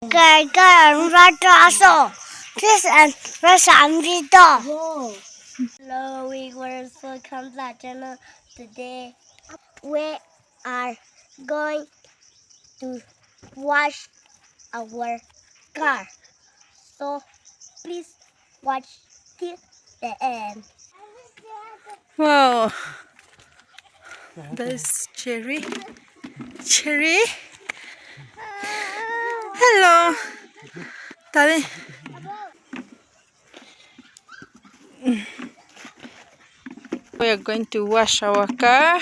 Cái ra traso. This and ra samrito. Hello, we were so come back channel. Today we are going to wash our car. So please watch till the end. Wow, that's Cherry. Cherry, hello. Daddy. We are going to wash our car.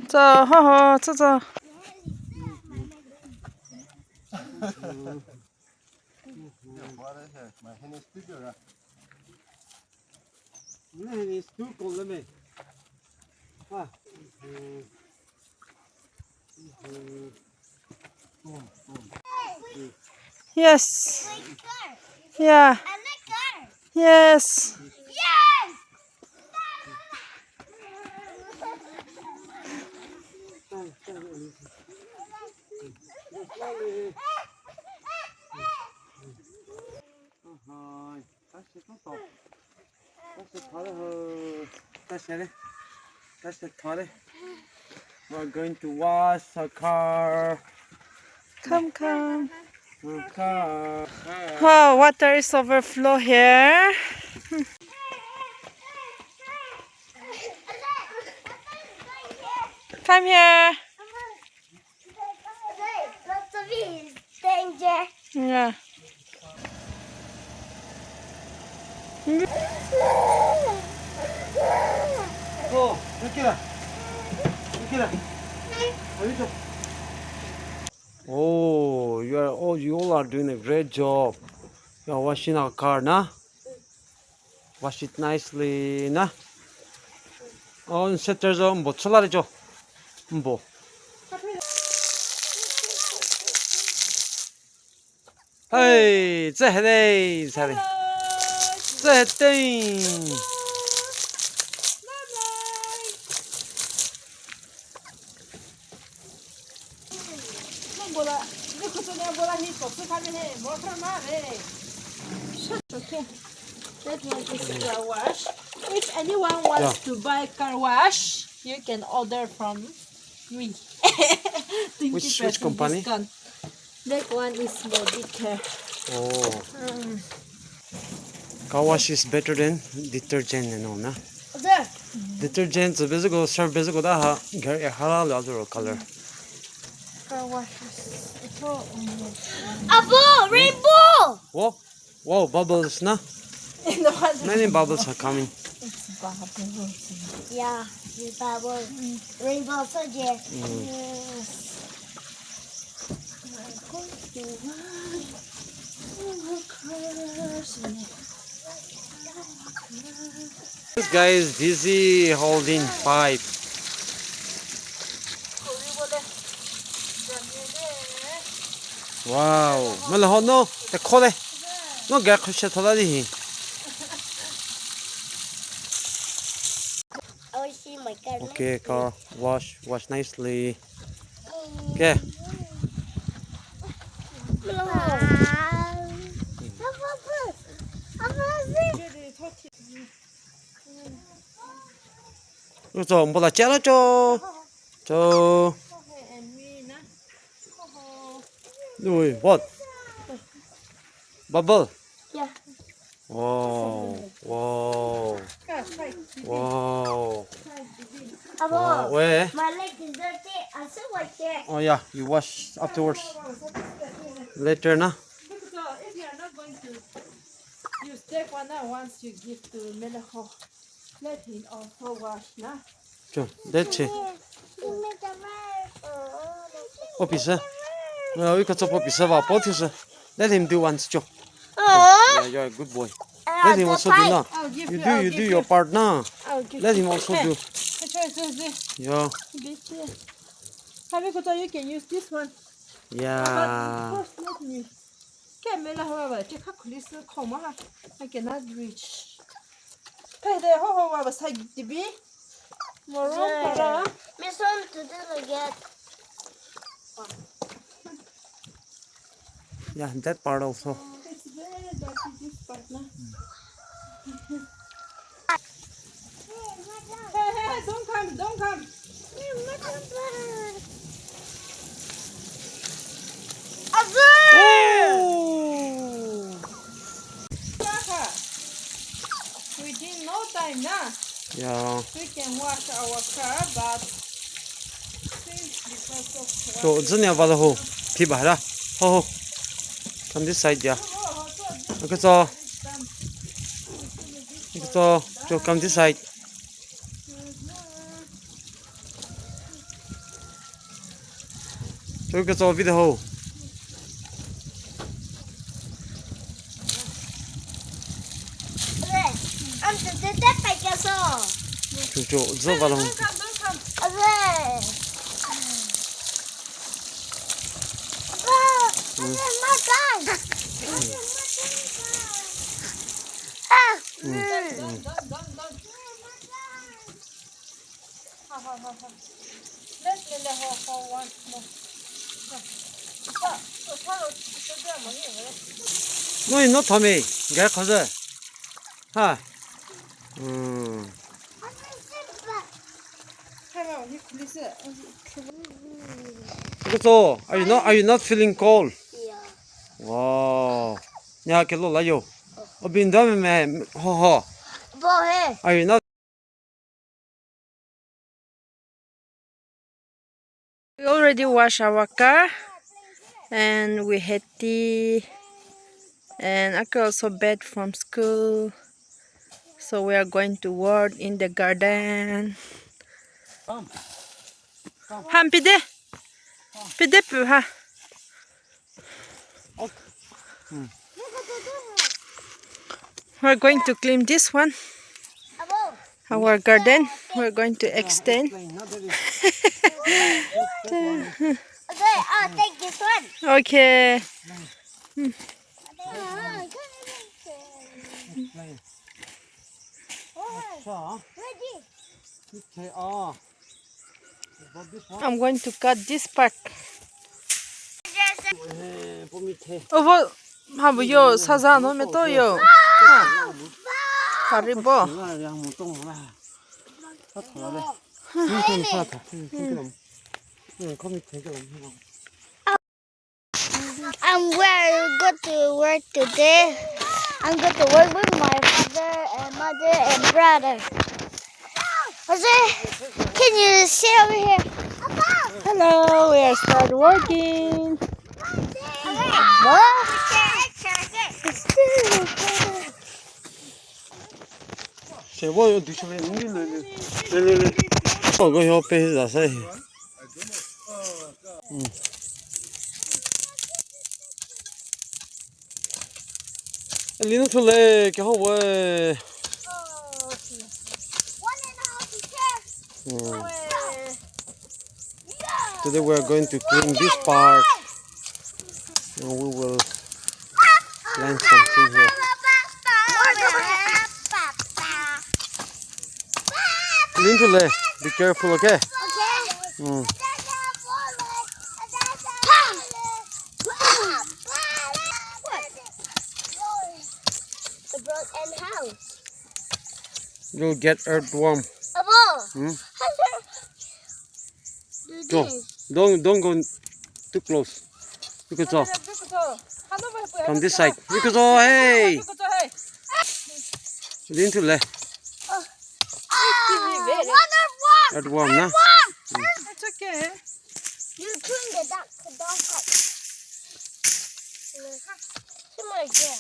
So, so. Yes. Yeah. Yes. We're going to wash a car. Come, come. A car. Wow, water is overflow here. Come here. Lots of bees. Danger. Yeah. Oh, look at that. Look at that. Oh, you all are doing a great job. You are washing our car, nah? Wash it nicely, nah? 세트에서 뭐 출발해줘. 뭐. 헤이, 잘해, 잘해. 잘했대. Okay. That one is car wash. If anyone wants to buy car wash, you can order from me. Which company? Discount. That one is body care. Oh. Car wash is better than detergent and all, nah? There. Detergent bezugo serve bezugo da ha halal other color. Car wash is ito. Abo, rainbow. Whoa, whoa, bubbles, nah? Many bubbles are coming. It's bubbles. Yeah, the bubble. Rainbow so yeah. Yes. This guy is busy holding pipe. Wow, mala ho no, te khole. No ga khusha thoda di. I see my car. Okay, car wash nicely. Okay. 저 뭐다 잘랐죠. 저 Wait, what? Bubble. Yeah. Wow. Wow. Wow. Abo, 왜? my leg is dirty. I still like that. Oh yeah, you wash afterwards. Later, nah? If you are not going to use that one now, once you give to Melaho, let him also wash now. 저, 대체. 비싸? 여기 가서 비싸봐. 버티서. Let him do once, 줘. Yeah, you're a good boy. Let him also do now. You do your part now. Let him also do. Yeah. Have you can use this one. Yeah. But first, let me. Can Melaho, check how close the coma. I cannot reach. Pay the whole was like the bee. More para. Miss on to do again. Yeah, that part also. It's very dirty this part now. Hey, don't come, don't come. Oh! Papa, within no time now, Yeah. we can wash our car, but since because of So, it's in the hole. People, huh? Oh, from this side, yeah. Look at all. Look at all. So, come this side. So, look at all with the hole. I'm the dead Pegaso. So, it's all about the hole. Don't come. My God. Don't. Let me let her for once more. No, it's not Tommy. Get closer. Huh? Hello, listen. Look at all. Are you not feeling cold? Yeah. Wow. Yeah, cái lỗ lại vô. Ở bên đó mẹ ho ho. Boy. Are you not? We already washed our car and we had tea and I also back from school. So we are going to work in the garden. Come. Han pide. Pide pu ha. We're going to clean this one. Our garden. We're going to extend. Okay, I'll take this one. Okay. I'm going to cut this part. Ovo 하부 요 사자 놓으면 또요. 가리보. I'm going to work today. I'm going to work with my father and mother and brother. Jose, can you sit over here? Hello, we are start working. What? Sẽ vô đi chơi lên. Có cái hộp bê ra xe. Lino thu lệ cái hộp ấy. Today we are going to clean this part. And we will plant something here. Lino lệ, be careful, okay? The broken house. You'll get earthworm. Do Go. this. Don't go too close. Look at all. From this side. Look at all. Hey. Lino lệ. Earthworm, na? It's okay. You turn the duck to dog out. Come on, yeah.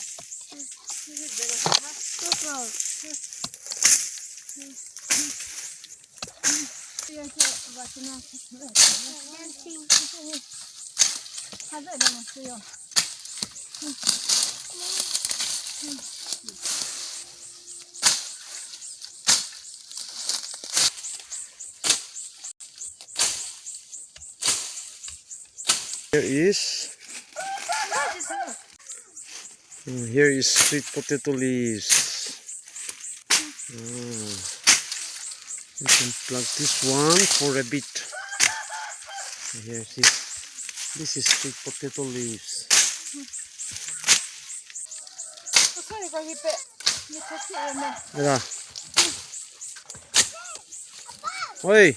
Here is sweet potato leaves. You can plug this one for a bit. Here, see. This is sweet potato leaves. 얘들아. 어이.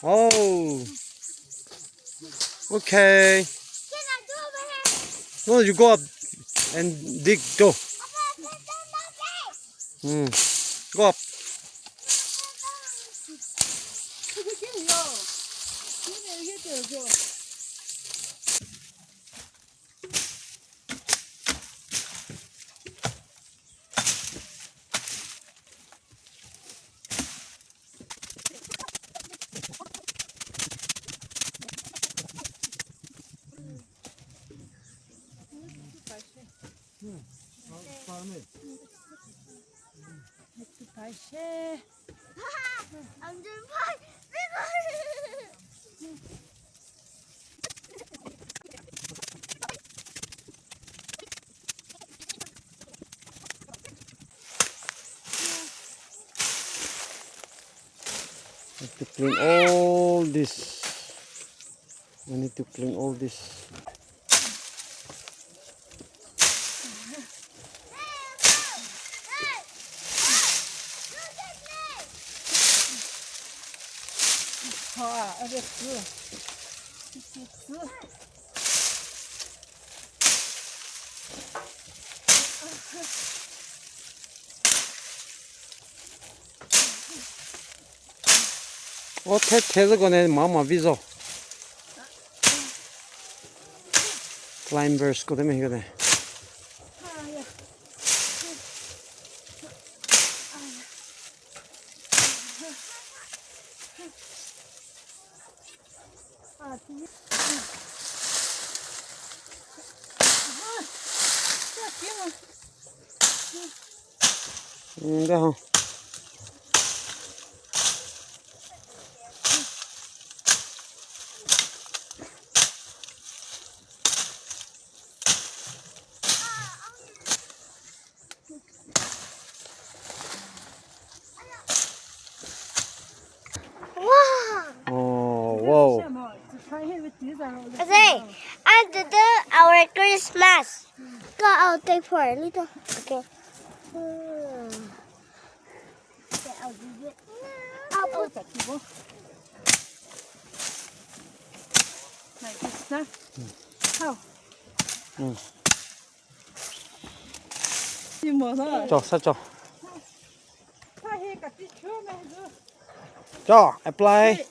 Oh. Okay. Can I go over here? No, you go up and dig. Go. Go up. I'm doing fine. Have to clean all this. I need to clean all this. Tell gonna mama viso. Climbers go to me here. Đó. Wow. Oh, wow. I say, after our Christmas. Go out there for a little. Okay. Okay, I'll do it. I'll put it. Like this, no? How? 저 살짝. 자, apply.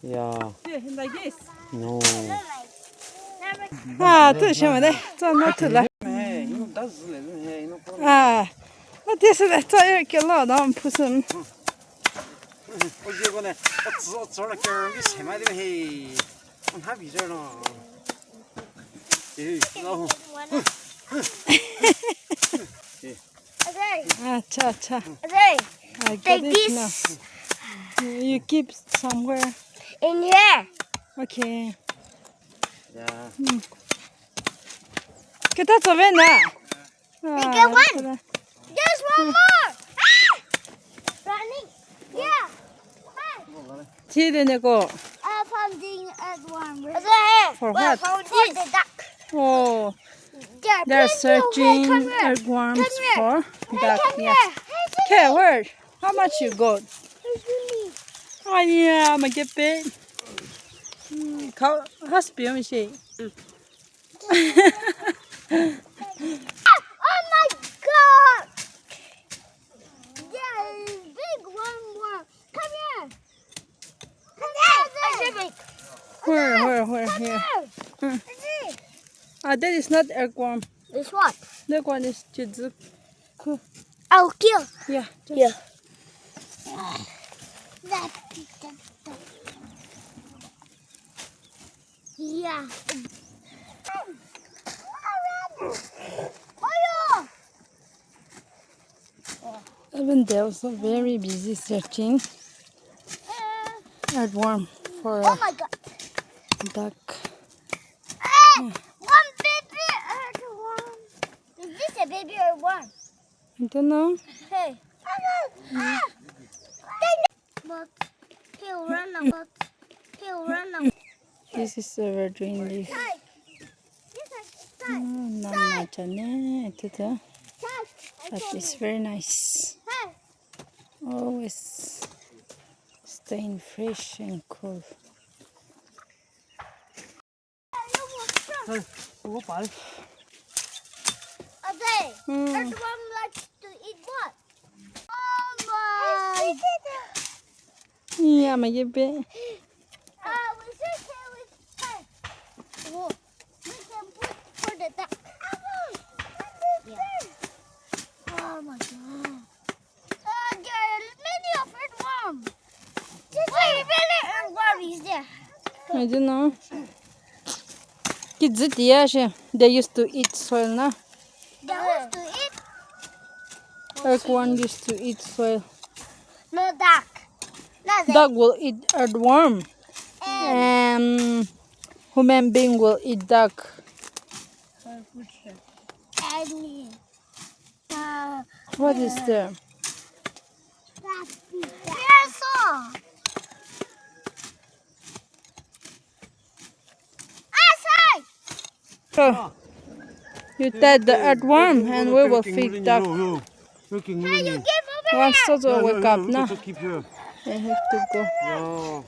Yeah. Like this. No. Ah, tu känner det. Så nu till det. Ah. Vad det så det tar jag inte låda på sen. 어제 이번에 저렇게 게 세 마리면 해. 합이잖아. 예, 나호. Ah, cha cha. Okay. I Take get it now. this You keep somewhere. in here. Okay. 야, 그다 저왜 나? Bigger one. There's one more. Ah! Running. Yeah. Hi. 뒤에 내고. Founding one. Okay. For what? For the duck. Oh, There, they're plenty of searching Come here. earthworms Come here. for Hey, duck. come Yeah. here. Okay, where? How much you got? Where's Willie? 아니야, 먹겠대. 하스비엄시. Oh my God! Yeah, big one more. Come here. Come here. Where? Come Here. here. See? That is not earthworm. This what? That one is jizu. I'll kill. Yeah. Yeah. Yeah. Even they're also very busy searching earthworm for Oh my God. duck. Hey, one baby earthworm. Is this a baby earthworm? I don't know. Hey. But he'll run about. He'll run about. This is evergreen leaf. Hi. Yes, Not much on it, but it's very nice. Always staying fresh and cool. Thôi, không có phải. Earthworm likes to eat what? Oh my! Yeah, mà giúp bé. We should say we can put for the duck. Oh my god! There are many of earthworms. Wait, many earthworms is there? I don't know. Kids they used to eat soil now. They used to eat? Earthworm used to eat soil. No duck. Nothing. Dog will eat earthworm. And human being will eat duck. What is there? So, you take the earthworm and we will feed duck. Once Sozo wake up now, I have to go.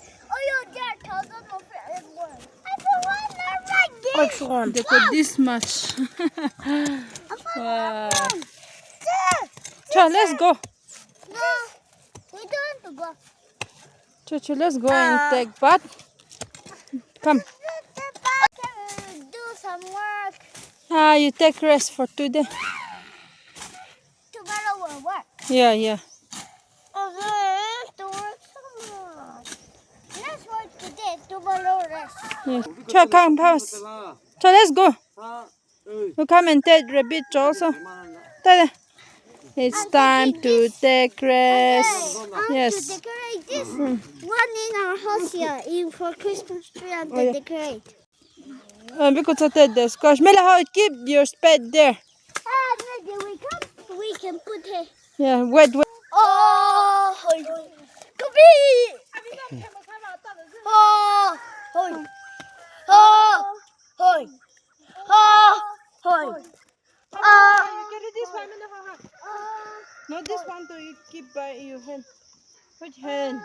Which one? They got this much. Wow. So let's go. No, we don't want to go. Chuchu, let's go and take bath. Come. Can we do some work? You take rest for today. Tomorrow we'll work. Yeah. To work so much. Let's work today. Tomorrow rest. Yes. Cho, come, pause. So let's go. You come and take rabbit also. It's time to take rest. Yes. To decorate this one in our house here for Christmas tree and to decorate. Because of that, the squash. Mela, keep your spade there. Maybe we can put it. Yeah, wait. Oh, Kobe! Oh, You carry this one, no, this one to you keep by your hand. Which hand?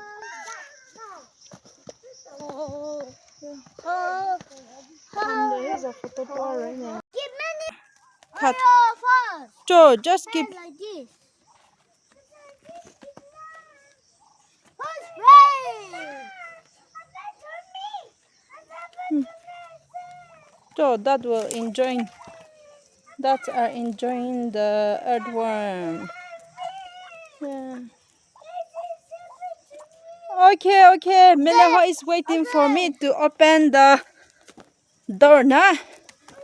And there is a photo bar right now. Give many. Cut. Fast. Joe, just keep. Like this. First race. Joe, that will enjoying. That are enjoying the earthworm. Yeah. Okay. Melaho is waiting for me to open the door now.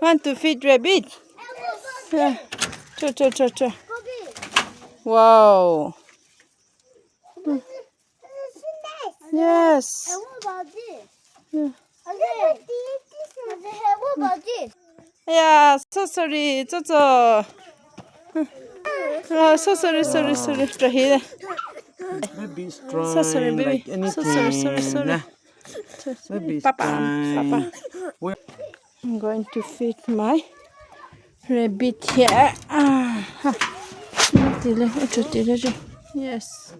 Want to feed rabbit? Yeah. Cho. Wow. Yes. And what about this? Yeah. What about this? Yeah, so sorry. So. Oh, so sorry. Rahira. Baby's So sorry, crying baby. like anything. So sorry. Baby's Papa. crying. I'm going to feed my rabbit here. Yes.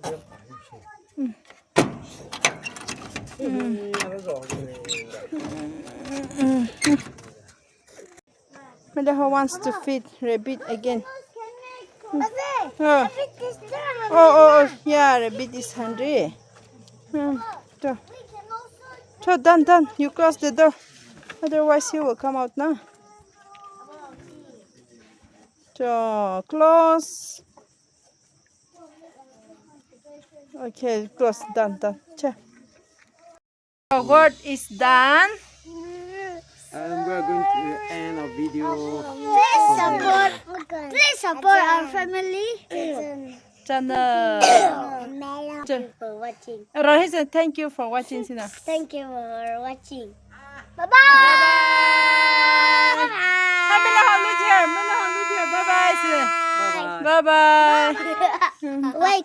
Madaho wants to feed rabbit again. Oh, yeah, rabbit is hungry. So done. You close the door. Otherwise, he will come out now. So close. Okay, close. Done. Our work is done. And we're going to end our video. Please support our family. Channel. Thank you for watching. Rohit said thank you for watching. Sina. Thank you for watching. Bye bye. Bye bye. Bye bye. Wait.